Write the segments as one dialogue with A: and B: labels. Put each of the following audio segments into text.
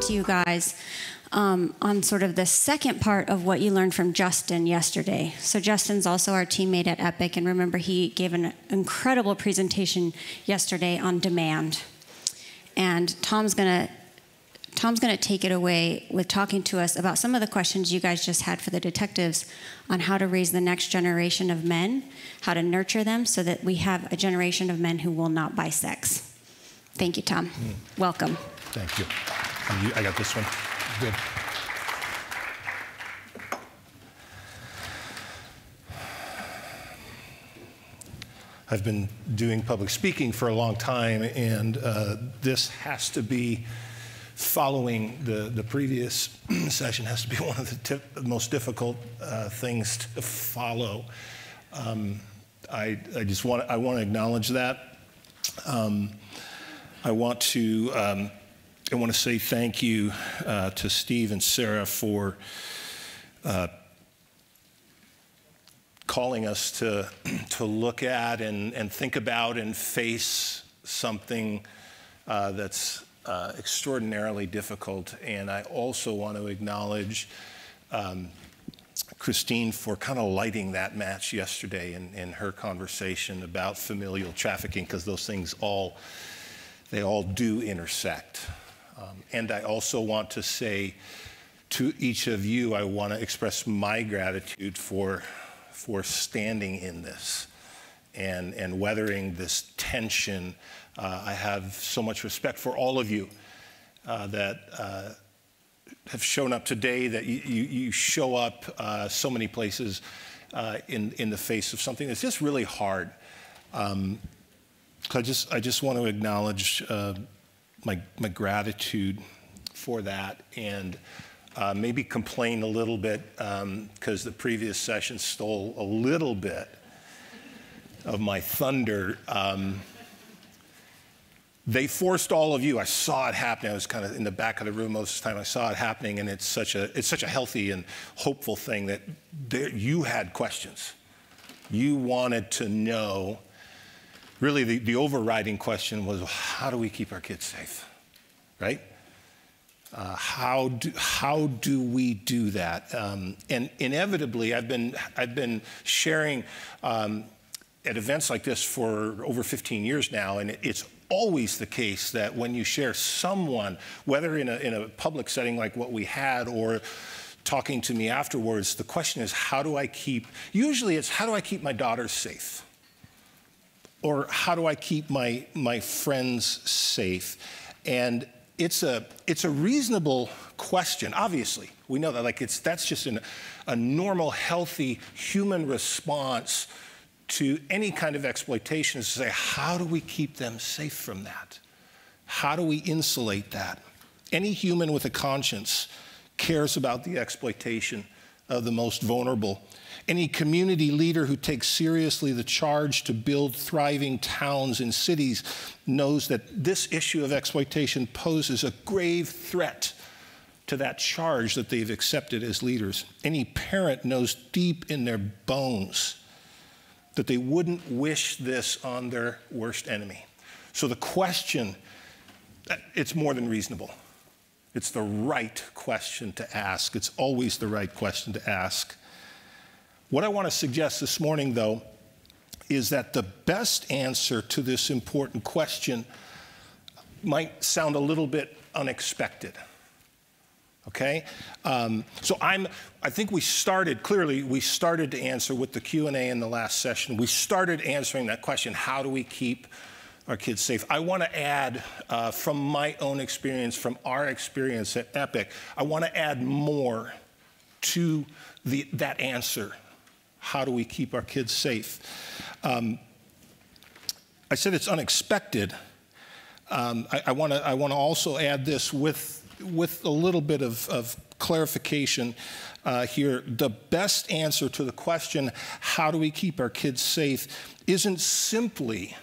A: to you guys on sort of the second part of what you learned from Justin yesterday. So Justin's also our teammate at EPIC, and remember he gave an incredible presentation yesterday on demand. And Tom's gonna take it away with talking to us about some of the questions you guys just had for the detectives on how to raise the next generation of men, how to nurture them so that we have a generation of men who will not buy sex. Thank you, Tom. Welcome.
B: Thank you. I got this one. Good. I've been doing public speaking for a long time, and this has to be, following the previous session, has to be one of the most difficult things to follow. I want to acknowledge that. I want to say thank you to Steve and Sarah for calling us to look at and think about and face something that's extraordinarily difficult. And I also want to acknowledge Christine for kind of lighting that match yesterday in her conversation about familial trafficking, because those things all do intersect. And I also want to say to each of you, I want to express my gratitude for standing in this and weathering this tension. I have so much respect for all of you that have shown up today, that you show up so many places in the face of something that's just really hard. I just want to acknowledge my gratitude for that, and maybe complain a little bit because the previous session stole a little bit of my thunder. They forced all of you. I saw it happening. I was kind of in the back of the room most of the time. I saw it happening, and it's such a healthy and hopeful thing that you had questions. You wanted to know. Really, the overriding question was, how do we keep our kids safe, right? How do we do that? And inevitably, I've been sharing at events like this for over 15 years now, and it's always the case that when you share someone, whether in a public setting like what we had or talking to me afterwards, the question is, usually it's how do I keep my daughters safe? Or how do I keep my friends safe? And it's a reasonable question. Obviously, we know that that's just a normal, healthy human response to any kind of exploitation, is to say, how do we keep them safe from that? How do we insulate that? Any human with a conscience cares about the exploitation of the most vulnerable. Any community leader who takes seriously the charge to build thriving towns and cities knows that this issue of exploitation poses a grave threat to that charge that they've accepted as leaders. Any parent knows deep in their bones that they wouldn't wish this on their worst enemy. So the question, it's more than reasonable. It's the right question to ask. It's always the right question to ask. What I want to suggest this morning, though, is that the best answer to this important question might sound a little bit unexpected. Okay? So I think we started to answer with the Q&A in the last session. We started answering that question, how do we keep our kids safe? I want to add, from my own experience, from our experience at EPIC, I want to add more to that answer. How do we keep our kids safe? I said it's unexpected. I want to also add this with a little bit of clarification here. The best answer to the question, how do we keep our kids safe, isn't simply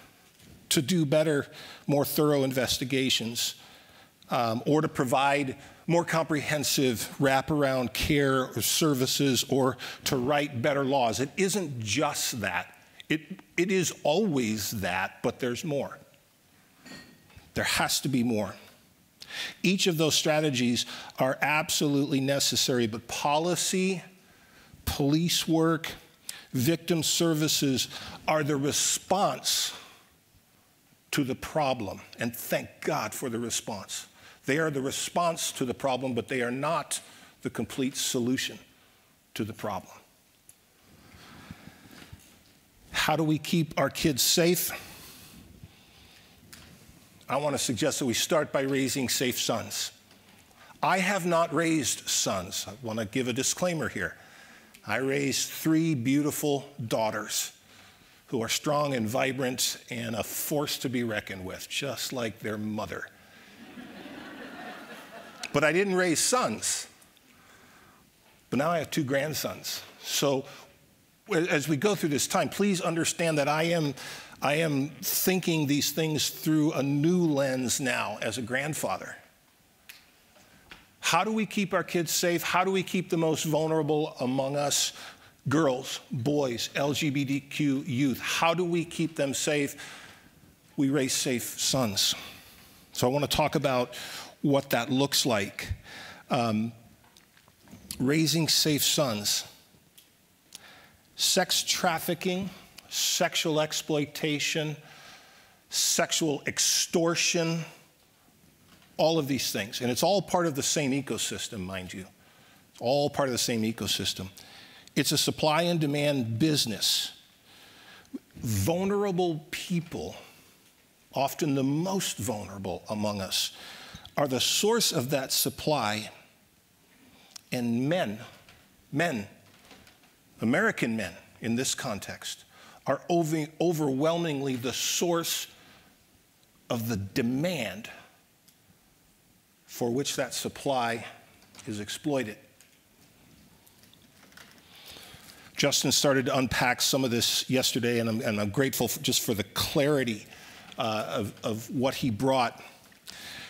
B: to do better, more thorough investigations, or to provide more comprehensive wraparound care or services, or to write better laws. It isn't just that. It is always that, but there's more. There has to be more. Each of those strategies are absolutely necessary, but policy, police work, victim services are the response to the problem. And thank God for the response. They are the response to the problem, but they are not the complete solution to the problem. How do we keep our kids safe? I want to suggest that we start by raising safe sons. I have not raised sons. I want to give a disclaimer here. I raised 3 beautiful daughters who are strong and vibrant and a force to be reckoned with, just like their mother. But I didn't raise sons. But now I have 2 grandsons. So as we go through this time, please understand that I am thinking these things through a new lens now as a grandfather. How do we keep our kids safe? How do we keep the most vulnerable among us, girls, boys, LGBTQ youth? How do we keep them safe? We raise safe sons. So I want to talk about what that looks like. Raising safe sons. Sex trafficking, sexual exploitation, sexual extortion, all of these things. And it's all part of the same ecosystem, mind you. It's all part of the same ecosystem. It's a supply and demand business. Vulnerable people, often the most vulnerable among us, are the source of that supply. And men, American men in this context, are overwhelmingly the source of the demand for which that supply is exploited. Justin started to unpack some of this yesterday, and I'm grateful just for the clarity of what he brought.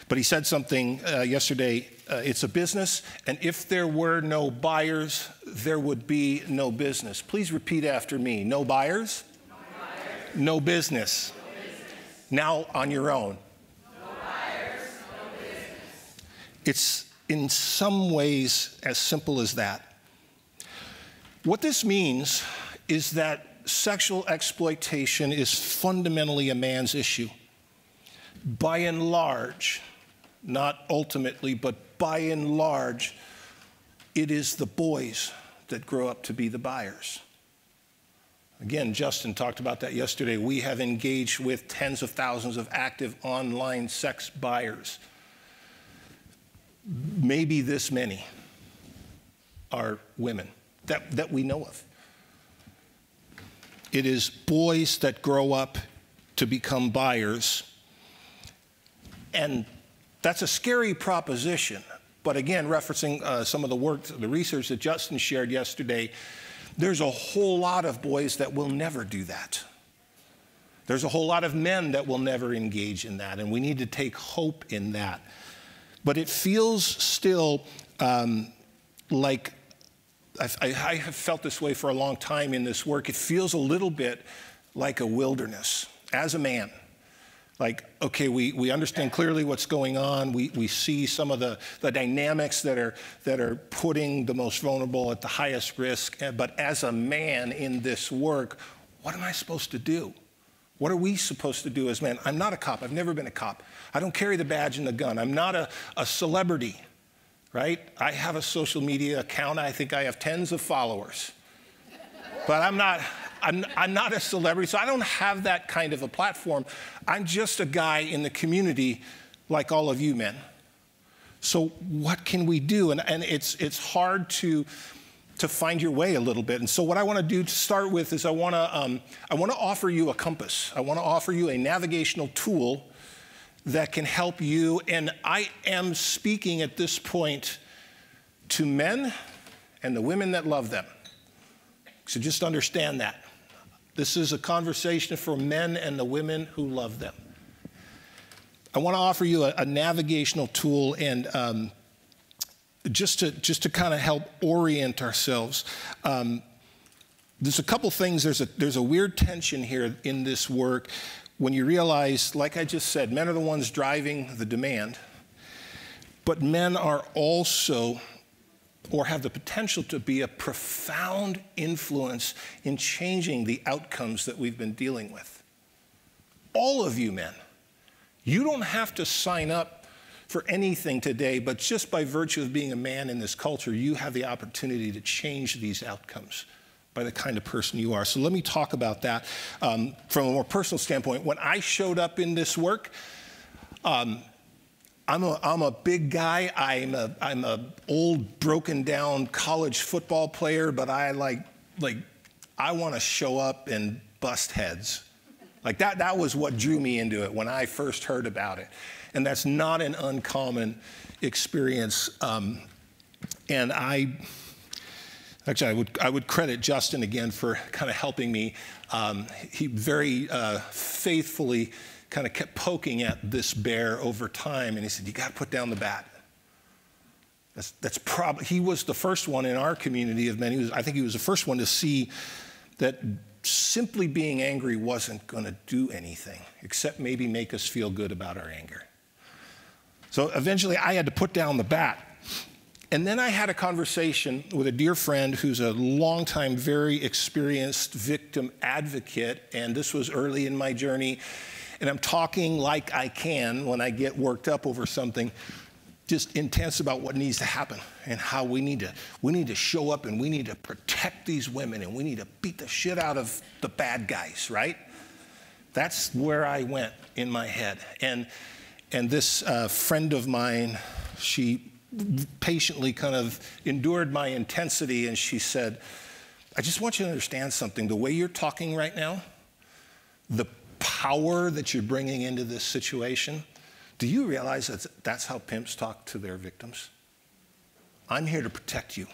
B: But he said something yesterday, it's a business, and if there were no buyers, there would be no business. Please repeat after me. No buyers? No buyers. No business. No business. Now on your own. No buyers, no business. It's in some ways as simple as that. What this means is that sexual exploitation is fundamentally a man's issue. By and large, not ultimately, but by and large, it is the boys that grow up to be the buyers. Again, Justin talked about that yesterday. We have engaged with tens of thousands of active online sex buyers. Maybe this many are women that we know of. It is boys that grow up to become buyers. And that's a scary proposition. But again, referencing some of the work, the research that Justin shared yesterday, there's a whole lot of boys that will never do that. There's a whole lot of men that will never engage in that, and we need to take hope in that. But it feels still like, I have felt this way for a long time in this work, it feels a little bit like a wilderness as a man. Like, okay, we understand clearly what's going on. We see some of the dynamics that are putting the most vulnerable at the highest risk. But as a man in this work, what am I supposed to do? What are we supposed to do as men? I'm not a cop. I've never been a cop. I don't carry the badge and the gun. I'm not a celebrity, right? I have a social media account. I think I have tens of followers. But I'm not a celebrity, so I don't have that kind of a platform. I'm just a guy in the community like all of you men. So what can we do? And it's hard to find your way a little bit. And so what I want to do to start with is I want to offer you a compass. I want to offer you a navigational tool that can help you. And I am speaking at this point to men and the women that love them. So just understand that. This is a conversation for men and the women who love them. I want to offer you a navigational tool and just to kind of help orient ourselves. There's a couple things. There's a weird tension here in this work when you realize, like I just said, men are the ones driving the demand. But men are also, or have the potential to be, a profound influence in changing the outcomes that we've been dealing with. All of you men, you don't have to sign up for anything today, but just by virtue of being a man in this culture, you have the opportunity to change these outcomes by the kind of person you are. So let me talk about that from a more personal standpoint. When I showed up in this work, I'm a big guy. I'm a old, broken down college football player, but I want to show up and bust heads. Like that was what drew me into it when I first heard about it. And that's not an uncommon experience. And I would credit Justin again for kind of helping me. He very faithfully kind of kept poking at this bear over time, and he said, "You got to put down the bat." That's probably, he was the first one in our community of men. I think he was the first one to see that simply being angry wasn't going to do anything except maybe make us feel good about our anger. So eventually I had to put down the bat. And then I had a conversation with a dear friend who's a longtime, very experienced victim advocate, and this was early in my journey. And I'm talking like I can when I get worked up over something, just intense about what needs to happen and how we need to show up, and we need to protect these women, and we need to beat the shit out of the bad guys, right? That's where I went in my head. And this friend of mine, she patiently kind of endured my intensity, and she said, "I just want you to understand something. The way you're talking right now, the power that you're bringing into this situation, do you realize that's how pimps talk to their victims? I'm here to protect you.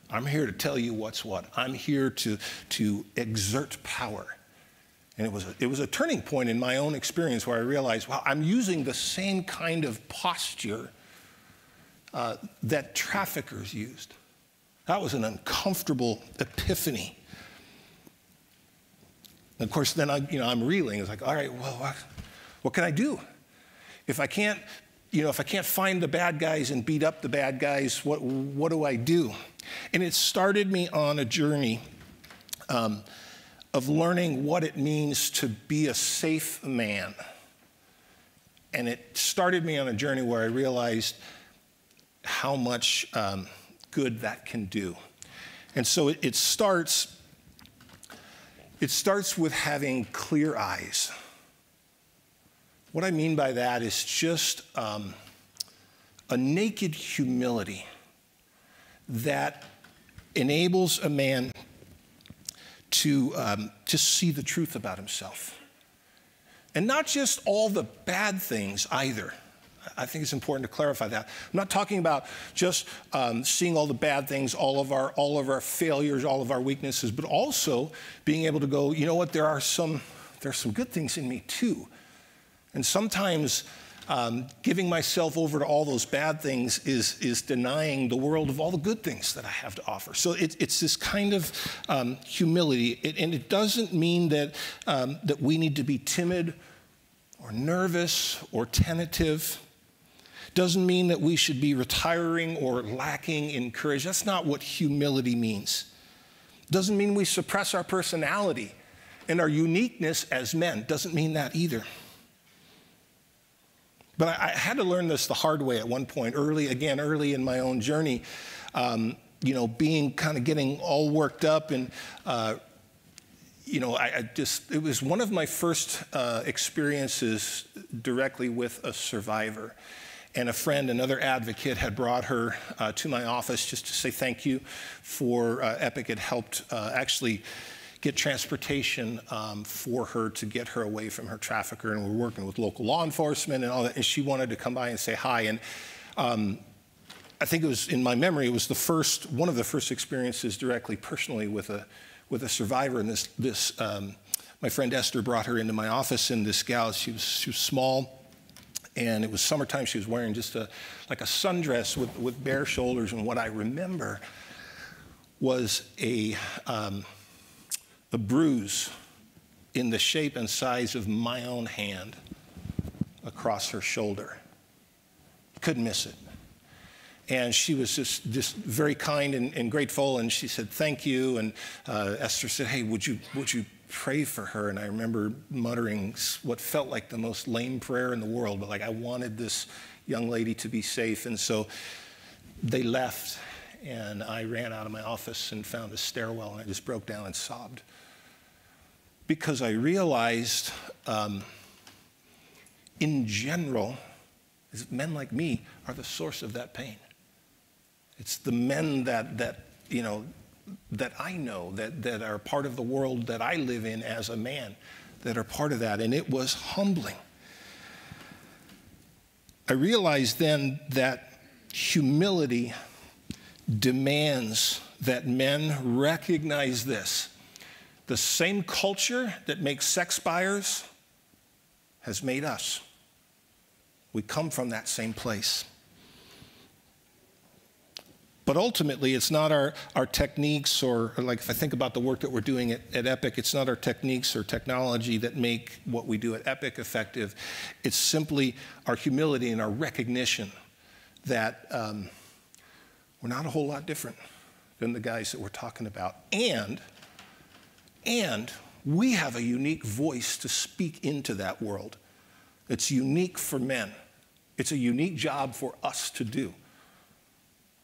B: I'm here to tell you what's what. I'm here to exert power." And it was a turning point in my own experience where I realized, wow, I'm using the same kind of posture that traffickers used. That was an uncomfortable epiphany. And of course, then I'm reeling. It's like, all right, well, what can I do? If I can't find the bad guys and beat up the bad guys, what do I do? And it started me on a journey of learning what it means to be a safe man. And it started me on a journey where I realized how much good that can do. And so it starts with having clear eyes. What I mean by that is just a naked humility that enables a man to see the truth about himself. And not just all the bad things either. I think it's important to clarify that. I'm not talking about just seeing all the bad things, all of our failures, all of our weaknesses, but also being able to go, you know what, there's some good things in me too. And sometimes giving myself over to all those bad things is denying the world of all the good things that I have to offer. So it's this kind of humility, and it doesn't mean that we need to be timid or nervous or tentative. Doesn't mean that we should be retiring or lacking in courage. That's not what humility means. Doesn't mean we suppress our personality and our uniqueness as men. Doesn't mean that either. But I had to learn this the hard way at one point, early in my own journey, getting all worked up, and it was one of my first experiences directly with a survivor. And a friend, another advocate, had brought her to my office just to say thank you for Epic had helped actually get transportation for her to get her away from her trafficker. And we're working with local law enforcement and all that. And she wanted to come by and say hi. And I think it was, in my memory, it was one of the first experiences directly, personally, with a survivor. And my friend Esther brought her into my office, and this gal, she was small. And it was summertime. She was wearing just like a sundress with bare shoulders. And what I remember was a bruise in the shape and size of my own hand across her shoulder. Couldn't miss it. And she was just very kind and grateful, and she said, thank you. And Esther said, hey, would you pray for her? And I remember muttering what felt like the most lame prayer in the world, but like I wanted this young lady to be safe. And so they left, and I ran out of my office and found a stairwell, and I just broke down and sobbed. Because I realized, in general, men like me are the source of that pain. It's the men that I know, that are part of the world that I live in as a man, that are part of that. And it was humbling. I realized then that humility demands that men recognize this. The same culture that makes sex buyers has made us. We come from that same place. But ultimately, it's not our techniques, or like if I think about the work that we're doing at Epic, it's not our techniques or technology that make what we do at Epic effective. It's simply our humility and our recognition that we're not a whole lot different than the guys that we're talking about. And we have a unique voice to speak into that world. It's unique for men. It's a unique job for us to do.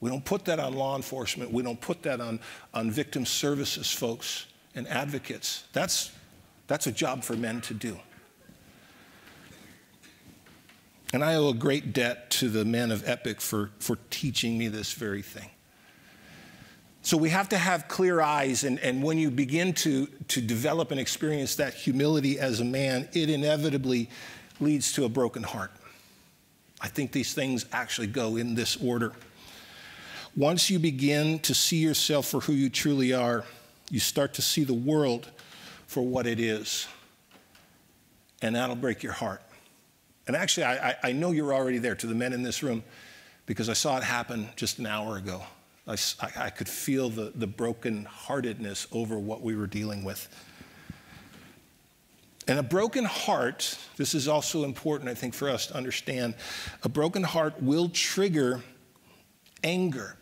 B: We don't put that on law enforcement. We don't put that on victim services folks and advocates. That's a job for men to do. And I owe a great debt to the men of Epic for teaching me this very thing. So we have to have clear eyes, and when you begin to develop and experience that humility as a man, it inevitably leads to a broken heart. I think these things actually go in this order. Once you begin to see yourself for who you truly are, you start to see the world for what it is. And that'll break your heart. And actually, I know you're already there, to the men in this room, because I saw it happen just an hour ago. I could feel the broken-heartedness over what we were dealing with. And a broken heart, this is also important, I think, for us to understand, a broken heart will trigger anger.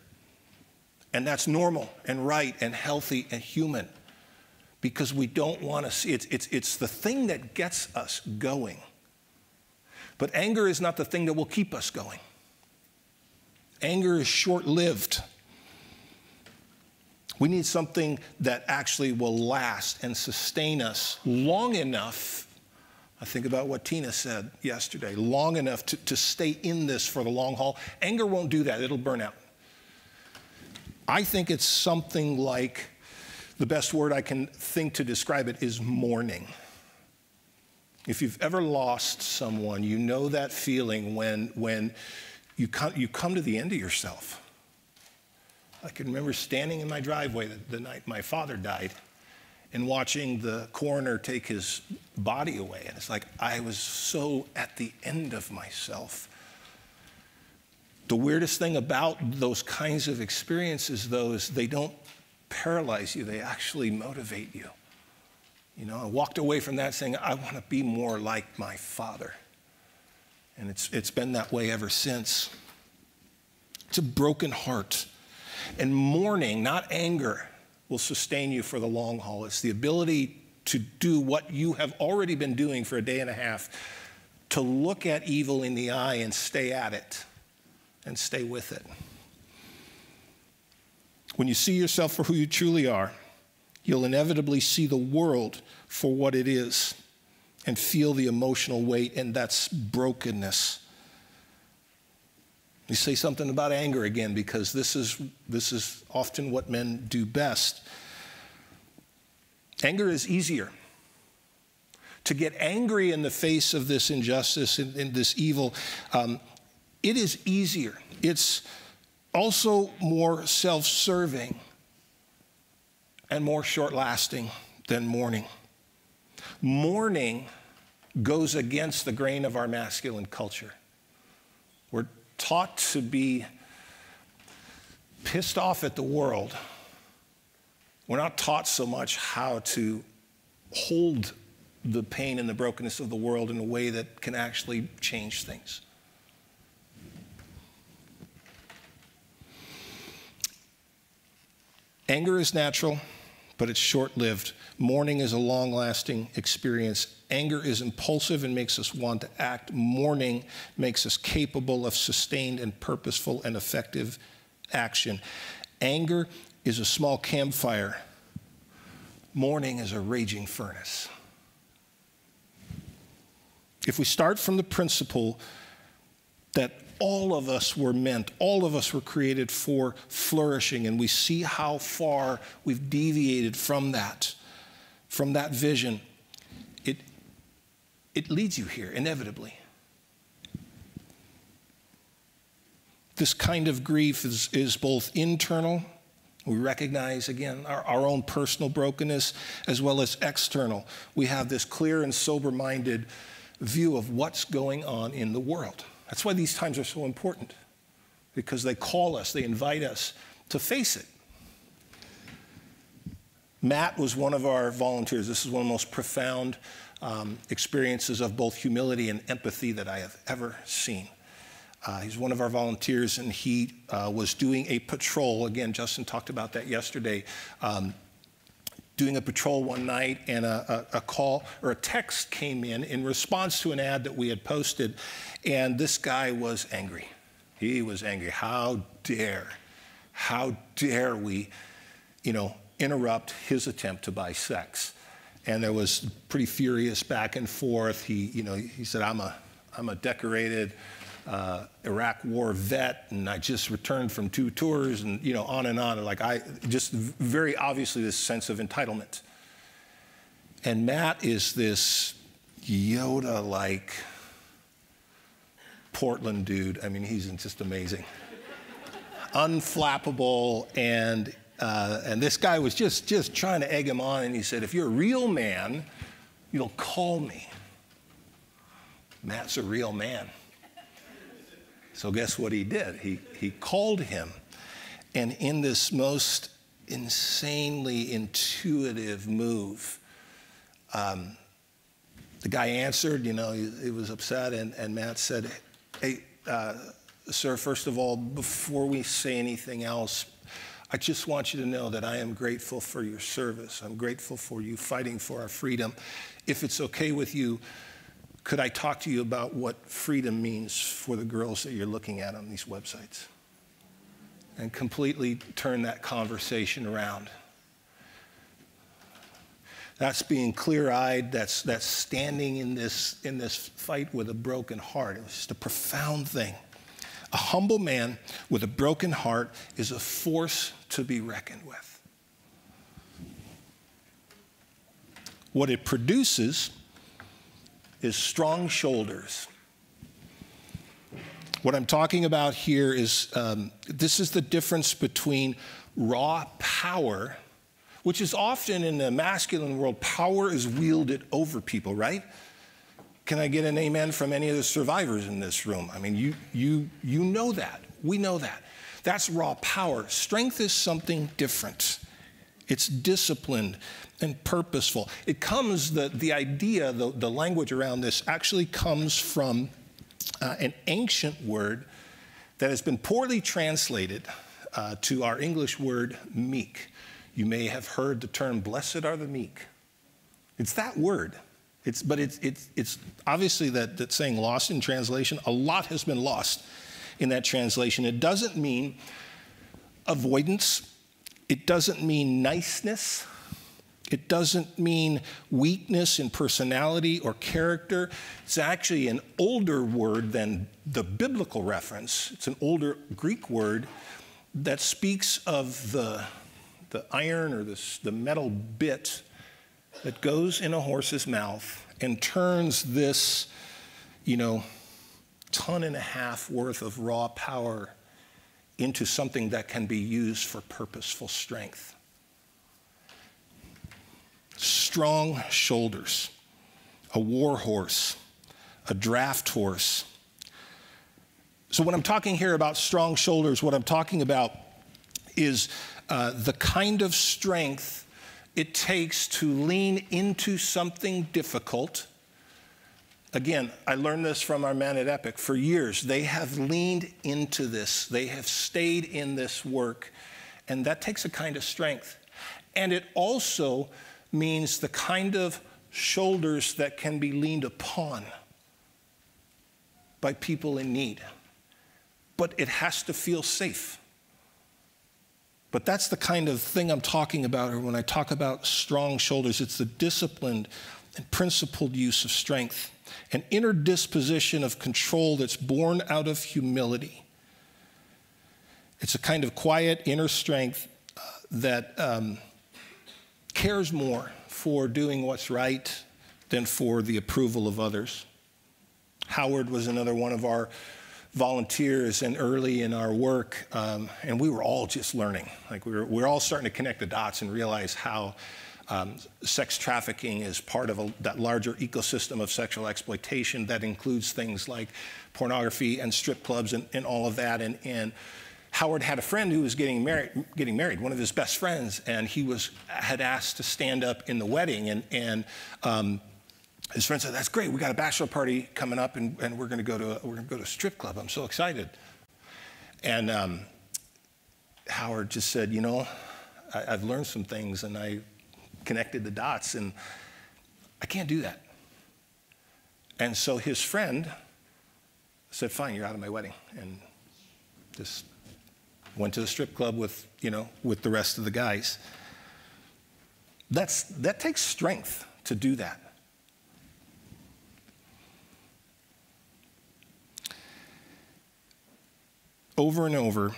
B: And that's normal and right and healthy and human, because we don't want to see it's the thing that gets us going. But anger is not the thing that will keep us going. Anger is short-lived. We need something that actually will last and sustain us long enough. I think about what Tina said yesterday, long enough to stay in this for the long haul. Anger won't do that. It'll burn out. I think it's something like, the best word I can think to describe it is mourning. If you've ever lost someone, you know that feeling when you come to the end of yourself. I can remember standing in my driveway the night my father died and watching the coroner take his body away. And it's like I was so at the end of myself. The weirdest thing about those kinds of experiences, though, is they don't paralyze you. They actually motivate you. You know, I walked away from that saying, I want to be more like my father. And it's been that way ever since. It's a broken heart. And mourning, not anger, will sustain you for the long haul. It's the ability to do what you have already been doing for a day and a half, to look at evil in the eye and stay at it and stay with it. When you see yourself for who you truly are, you'll inevitably see the world for what it is and feel the emotional weight, and that's brokenness. You say something about anger again, because this is often what men do best. Anger is easier. To get angry in the face of this injustice and this evil, it is easier. It's also more self-serving and more short-lasting than mourning. Mourning goes against the grain of our masculine culture. We're taught to be pissed off at the world. We're not taught so much how to hold the pain and the brokenness of the world in a way that can actually change things. Anger is natural, but it's short-lived. Mourning is a long-lasting experience. Anger is impulsive and makes us want to act. Mourning makes us capable of sustained and purposeful and effective action. Anger is a small campfire. Mourning is a raging furnace. If we start from the principle that all of us were meant, all of us were created for flourishing, and we see how far we've deviated from that vision, it leads you here, inevitably. This kind of grief is both internal. We recognize, again, our own personal brokenness, as well as external. We have this clear and sober-minded view of what's going on in the world. That's why these times are so important, because they call us, they invite us to face it. Matt was one of our volunteers. This is one of the most profound experiences of both humility and empathy that I have ever seen. He's one of our volunteers, and he was doing a patrol. Again, Justin talked about that yesterday. Doing a patrol one night, and a call or a text came in response to an ad that we had posted, and this guy was angry. He was angry. How dare we, interrupt his attempt to buy sex? And there was pretty furious back and forth. He said, I'm a decorated Iraq War vet, and I just returned from 2 tours, and on and on. Like, just very obviously this sense of entitlement. And Matt is this Yoda-like Portland dude. I mean, he's just amazing, unflappable, and this guy was just trying to egg him on. And he said, "If you're a real man, you'll call me." Matt's a real man. So guess what he did? He called him, and in this most insanely intuitive move, the guy answered. He was upset, and Matt said, "Hey, sir, first of all, before we say anything else, I just want you to know that I am grateful for your service. I'm grateful for you fighting for our freedom. If it's okay with you, could I talk to you about what freedom means for the girls that you're looking at on these websites?" And completely turn that conversation around. That's being clear-eyed. That's standing in this fight with a broken heart. It was just a profound thing. A humble man with a broken heart is a force to be reckoned with. What it produces is strong shoulders. What I'm talking about here is, this is the difference between raw power, which is often in the masculine world, power is wielded over people, right? Can I get an amen from any of the survivors in this room? I mean, you know that. We know that. That's raw power. Strength is something different. It's disciplined and purposeful. It comes, the idea, the language around this actually comes from an ancient word that has been poorly translated to our English word meek. You may have heard the term, blessed are the meek. It's that word. But it's obviously that saying lost in translation. A lot has been lost in that translation. It doesn't mean avoidance. It doesn't mean niceness. It doesn't mean weakness in personality or character. It's actually an older word than the biblical reference. It's an older Greek word that speaks of the iron or the metal bit that goes in a horse's mouth and turns this, 1.5 tons worth of raw power into something that can be used for purposeful strength. Strong shoulders, a war horse, a draft horse. So when I'm talking here about strong shoulders, what I'm talking about is the kind of strength it takes to lean into something difficult. Again, I learned this from our men at Epic. For years, they have leaned into this. They have stayed in this work, And that takes a kind of strength. And it also means the kind of shoulders that can be leaned upon by people in need. But it has to feel safe. But that's the kind of thing I'm talking about when I talk about strong shoulders. It's the disciplined and principled use of strength, an inner disposition of control that's born out of humility. It's a kind of quiet inner strength that cares more for doing what's right than for the approval of others. Howard was another one of our volunteers and early in our work, and we were all just learning. Like we were all starting to connect the dots and realize how sex trafficking is part of that larger ecosystem of sexual exploitation that includes things like pornography and strip clubs and all of that. And Howard had a friend who was getting married, one of his best friends, and he had asked to stand up in the wedding, and his friend said, "That's great. We got a bachelor party coming up, and we're going to go to a strip club. I'm so excited." And Howard just said, "You know, I've learned some things, and I connected the dots, and I can't do that." And so his friend said, "Fine, you're out of my wedding," and just went to the strip club with the rest of the guys. That takes strength to do that. Over and over,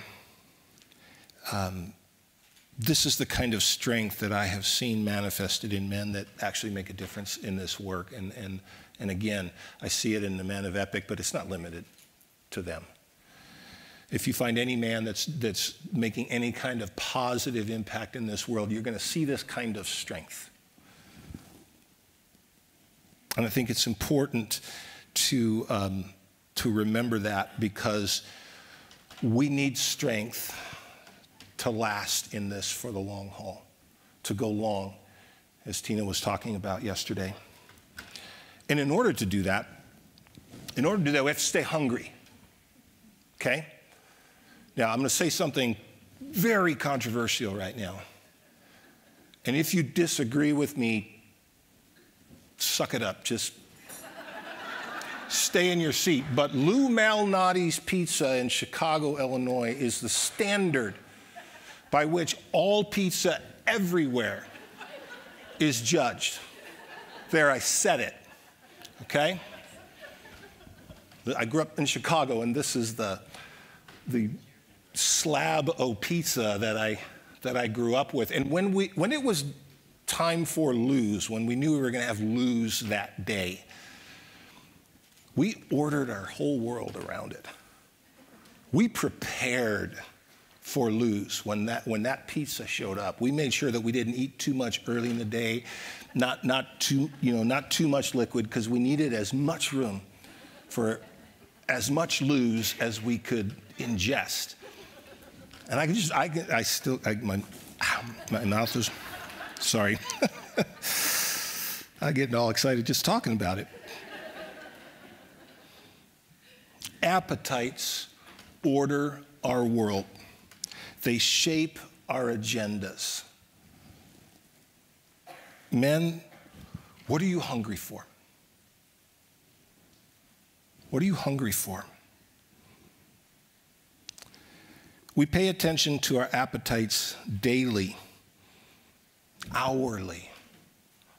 B: this is the kind of strength that I have seen manifested in men that actually make a difference in this work. And again, I see it in the men of Epic, but it's not limited to them. If you find any man that's making any kind of positive impact in this world, you're going to see this kind of strength. And I think it's important to remember that, because we need strength to last in this for the long haul, to go long, as Tina was talking about yesterday. And in order to do that, we have to stay hungry, okay? Now, I'm going to say something very controversial right now. And if you disagree with me, suck it up. Just stay in your seat. But Lou Malnati's Pizza in Chicago, Illinois is the standard by which all pizza everywhere is judged. There, I said it, okay? I grew up in Chicago, and this is the slab o' pizza that I grew up with. And when it was time for Lou's, when we knew we were going to have Lou's that day, we ordered our whole world around it. We prepared for Lou's when that pizza showed up. We made sure that we didn't eat too much early in the day, not too much liquid, because we needed as much room for as much Lou's as we could ingest. And my mouth is, sorry. I'm getting all excited just talking about it. Appetites order our world. They shape our agendas. Men, what are you hungry for? What are you hungry for? We pay attention to our appetites daily, hourly.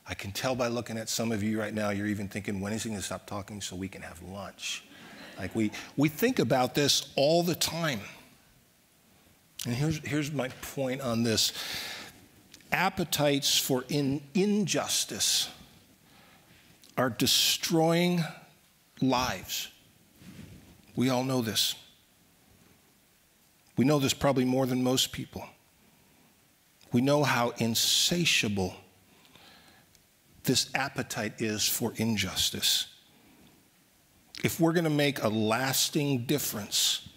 B: I can tell by looking at some of you right now, you're even thinking, when is he going to stop talking so we can have lunch? Like we think about this all the time. And here's my point on this. Appetites for injustice are destroying lives. We all know this. We know this probably more than most people. We know how insatiable this appetite is for injustice. If we're going to make a lasting difference,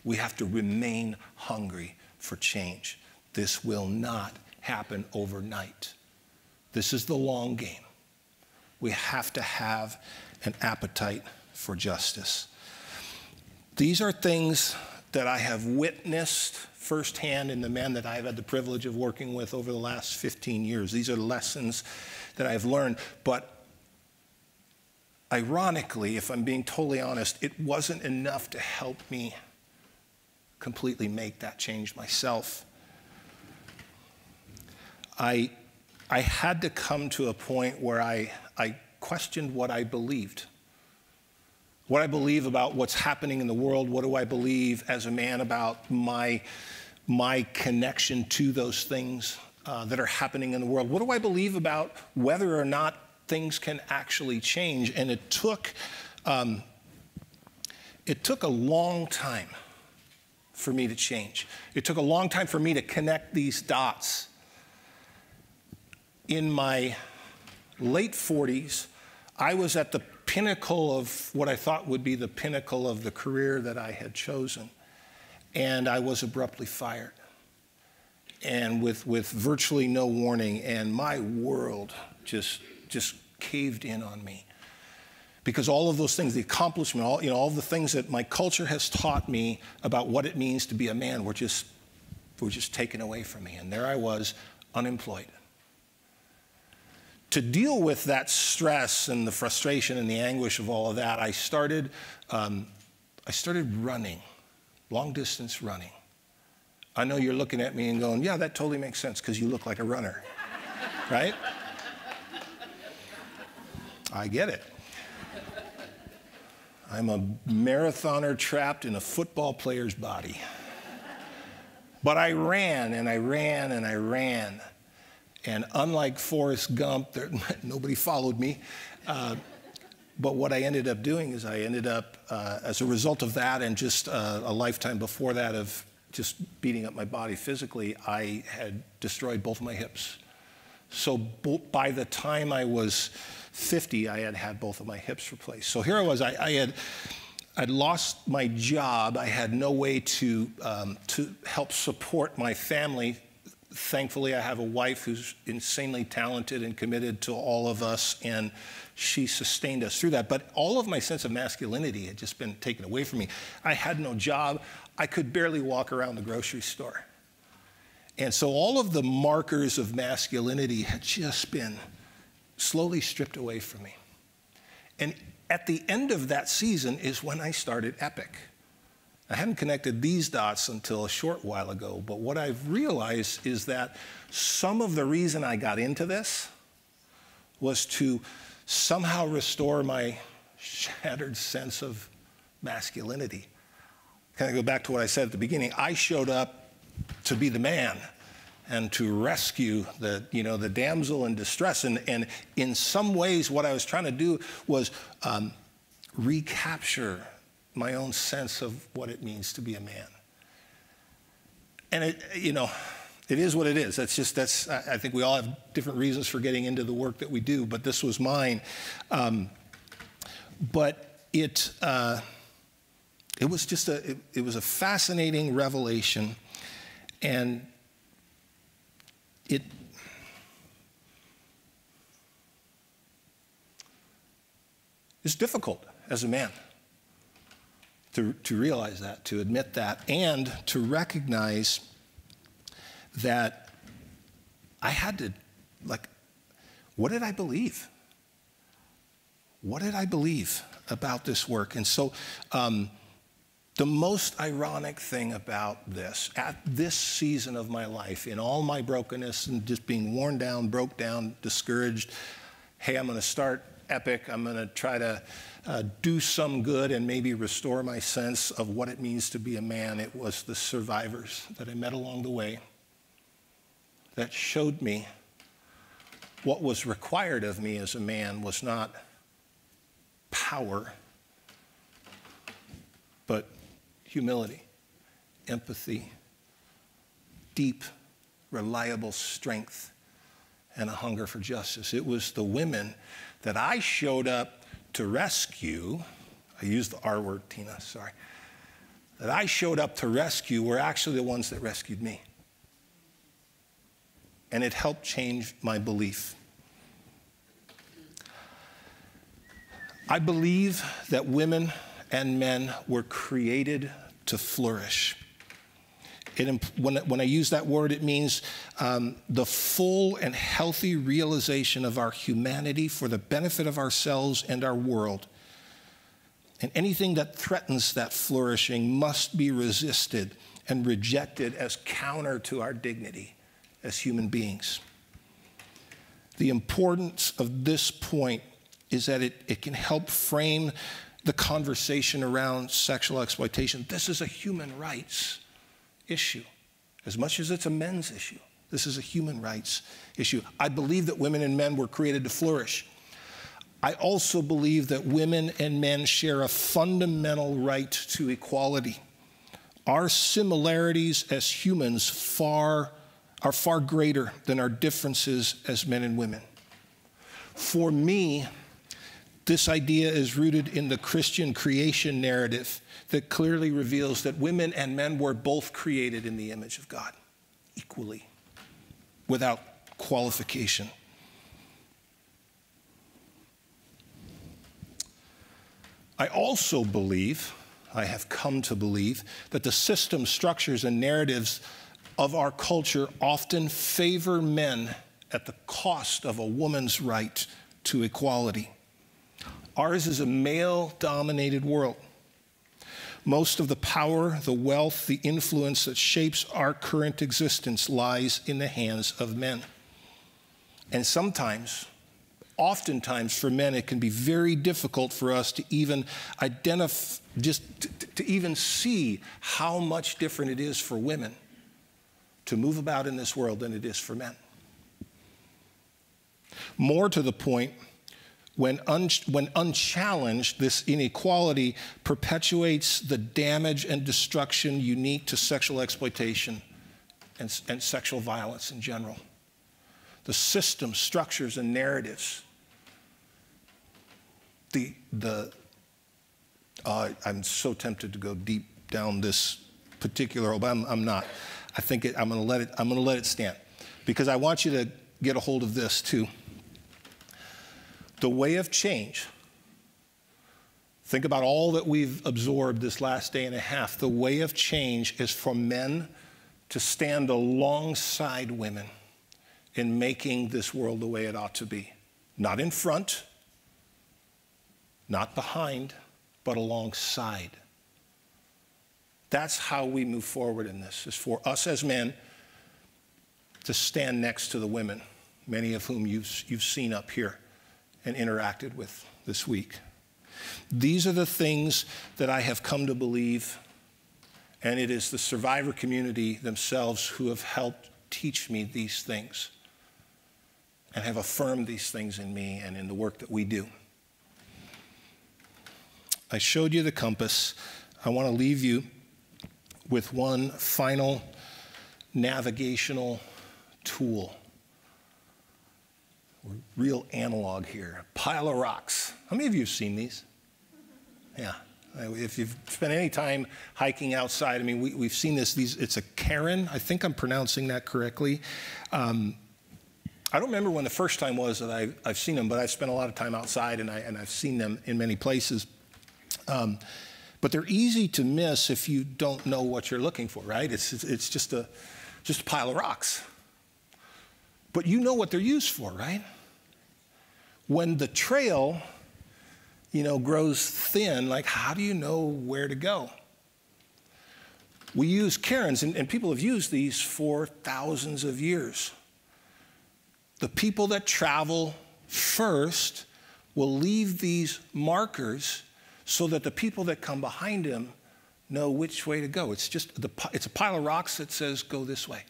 B: we have to remain hungry for change. This will not happen overnight. This is the long game. We have to have an appetite for justice. These are things that I have witnessed firsthand in the men that I've had the privilege of working with over the last 15 years. These are lessons that I've learned. But ironically, if I'm being totally honest, it wasn't enough to help me completely make that change myself. I had to come to a point where I questioned what I believed. What I believe about what's happening in the world. What do I believe as a man about my connection to those things that are happening in the world? What do I believe about whether or not things can actually change? And it took a long time for me to change. It took a long time for me to connect these dots. In my late 40s, I was at the pinnacle of what I thought would be the pinnacle of the career that I had chosen. And I was abruptly fired. And with virtually no warning, and my world just caved in on me. Because all of those things, the accomplishment, all the things that my culture has taught me about what it means to be a man were just taken away from me. And there I was, unemployed. To deal with that stress and the frustration and the anguish of all of that, I started running, long distance running. I know you're looking at me and going, yeah, that totally makes sense because you look like a runner, right? I get it. I'm a marathoner trapped in a football player's body. But I ran and I ran and I ran. And unlike Forrest Gump, nobody followed me. But what I ended up doing is I ended up, as a result of that and just a lifetime before that of just beating up my body physically, I had destroyed both of my hips. So by the time I was 50, I had had both of my hips replaced. So here I was, I'd lost my job. I had no way to help support my family. Thankfully, I have a wife who's insanely talented and committed to all of us, and she sustained us through that. But all of my sense of masculinity had just been taken away from me. I had no job. I could barely walk around the grocery store. And so all of the markers of masculinity had just been slowly stripped away from me. And at the end of that season is when I started Epic. I hadn't connected these dots until a short while ago, but what I've realized is that some of the reason I got into this was to somehow restore my shattered sense of masculinity. Kind of go back to what I said at the beginning. I showed up to be the man and to rescue the damsel in distress. And in some ways, what I was trying to do was recapture my own sense of what it means to be a man. And it is what it is. I think we all have different reasons for getting into the work that we do, but this was mine. But it was a fascinating revelation, and it's difficult as a man to realize that, to admit that, and to recognize that I had to, what did I believe? What did I believe about this work? And so the most ironic thing about this, at this season of my life, in all my brokenness and just being worn down, broke down, discouraged, hey, I'm going to start Epic. I'm going to try to do some good and maybe restore my sense of what it means to be a man. It was the survivors that I met along the way that showed me what was required of me as a man was not power, but humility, empathy, deep, reliable strength, and a hunger for justice. It was the women that I showed up to rescue. I used the R word, Tina, sorry. That I showed up to rescue were actually the ones that rescued me. And it helped change my belief. I believe that women and men were created to flourish. When I use that word, it means the full and healthy realization of our humanity for the benefit of ourselves and our world. And anything that threatens that flourishing must be resisted and rejected as counter to our dignity as human beings. The importance of this point is that it can help frame the conversation around sexual exploitation. This is a human rights issue. As much as it's a men's issue, this is a human rights issue. I believe that women and men were created to flourish. I also believe that women and men share a fundamental right to equality. Our similarities as humans are far greater than our differences as men and women. For me, this idea is rooted in the Christian creation narrative that clearly reveals that women and men were both created in the image of God, equally, without qualification. I also believe, I have come to believe, that the systems, structures, and narratives of our culture often favor men at the cost of a woman's right to equality. Ours is a male-dominated world. Most of the power, the wealth, the influence that shapes our current existence lies in the hands of men. And sometimes, oftentimes for men, it can be very difficult for us to even identify, to even see how much different it is for women to move about in this world than it is for men. More to the point, when unchallenged, this inequality perpetuates the damage and destruction unique to sexual exploitation and sexual violence in general. The systems, structures, and narratives. I'm so tempted to go deep down this particular, but I'm not. I think I'm going to let it stand, because I want you to get a hold of this too. The way of change. Think about all that we've absorbed this last day and a half. The way of change is for men to stand alongside women in making this world the way it ought to be. Not in front, not behind, but alongside. That's how we move forward in this, is for us as men to stand next to the women, many of whom you've seen up here and interacted with this week. These are the things that I have come to believe, and it is the survivor community themselves who have helped teach me these things and have affirmed these things in me and in the work that we do. I showed you the compass. I want to leave you with one final navigational tool. We're real analog here. A pile of rocks. How many of you have seen these? Yeah. If you've spent any time hiking outside, I mean, we've seen this. It's a cairn. I think I'm pronouncing that correctly. I don't remember when the first time was that I've seen them, but I've spent a lot of time outside, and I've seen them in many places. But they're easy to miss if you don't know what you're looking for, right? It's just a pile of rocks. But you know what they're used for, right? When the trail, grows thin, like, how do you know where to go? We use cairns, and people have used these for thousands of years. The people that travel first will leave these markers so that the people that come behind them know which way to go. It's a pile of rocks that says, go this way.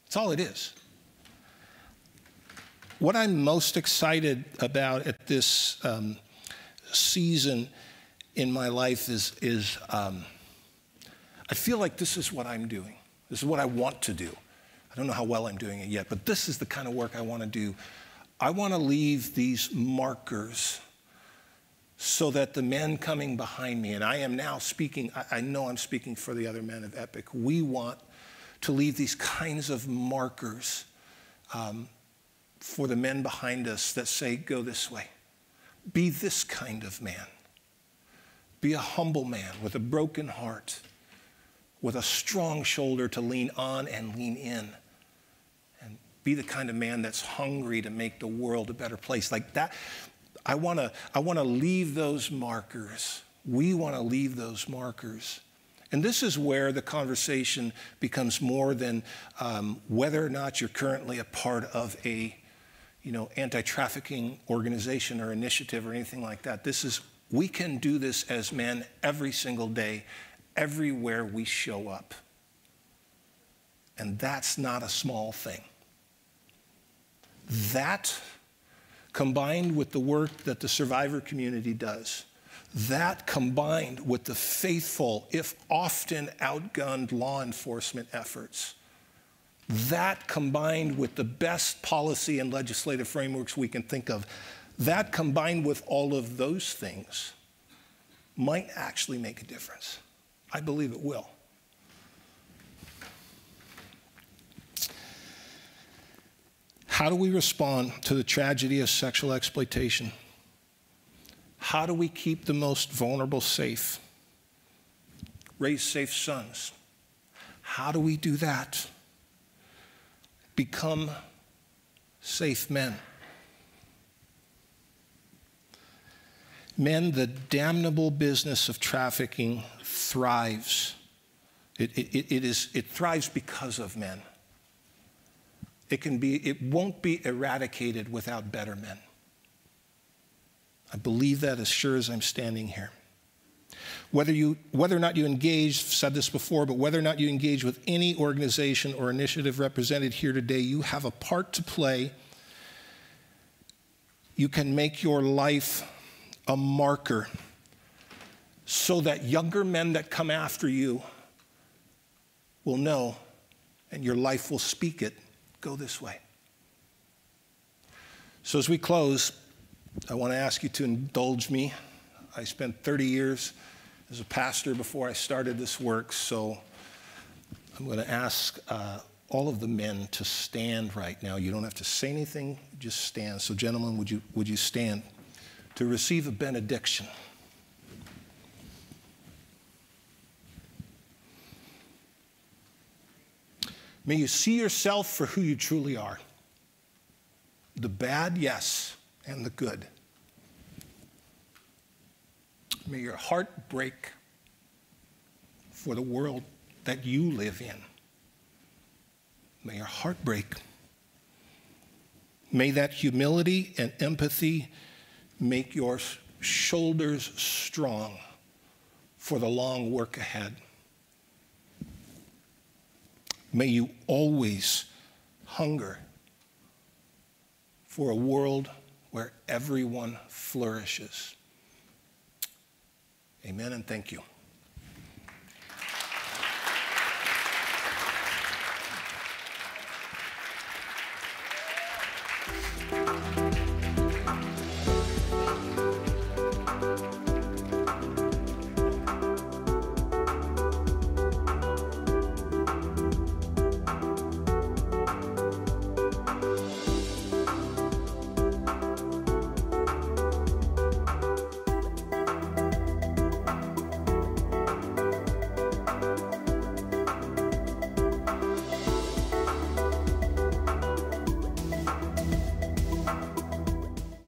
B: That's all it is. What I'm most excited about at this season in my life is I feel like this is what I'm doing. This is what I want to do. I don't know how well I'm doing it yet, but this is the kind of work I want to do. I want to leave these markers so that the men coming behind me, and I am now speaking, I know I'm speaking for the other men of Epic, we want to leave these kinds of markers for the men behind us that say, go this way. Be this kind of man. Be a humble man with a broken heart, with a strong shoulder to lean on and lean in. And be the kind of man that's hungry to make the world a better place. Like that, I want to leave those markers. We want to leave those markers. And this is where the conversation becomes more than whether or not you're currently a part of a anti-trafficking organization or initiative or anything like that. We can do this as men every single day, everywhere we show up. And that's not a small thing. That, combined with the work that the survivor community does, that combined with the faithful, if often outgunned law enforcement efforts, that combined with the best policy and legislative frameworks we can think of, that combined with all of those things might actually make a difference. I believe it will. How do we respond to the tragedy of sexual exploitation? How do we keep the most vulnerable safe? Raise safe sons. How do we do that? Become safe men. Men, the damnable business of trafficking thrives. It thrives because of men. It won't be eradicated without better men. I believe that as sure as I'm standing here. Whether or not you engage, I've said this before, but whether or not you engage with any organization or initiative represented here today, you have a part to play. You can make your life a marker so that younger men that come after you will know, and your life will speak it, go this way. So as we close, I want to ask you to indulge me. I spent 30 years as a pastor before I started this work, so I'm going to ask all of the men to stand right now. You don't have to say anything, just stand. So gentlemen, would you stand to receive a benediction? May you see yourself for who you truly are. The bad, yes, and the good. May your heart break for the world that you live in. May your heart break. May that humility and empathy make your shoulders strong for the long work ahead. May you always hunger for a world where everyone flourishes. Amen and thank you.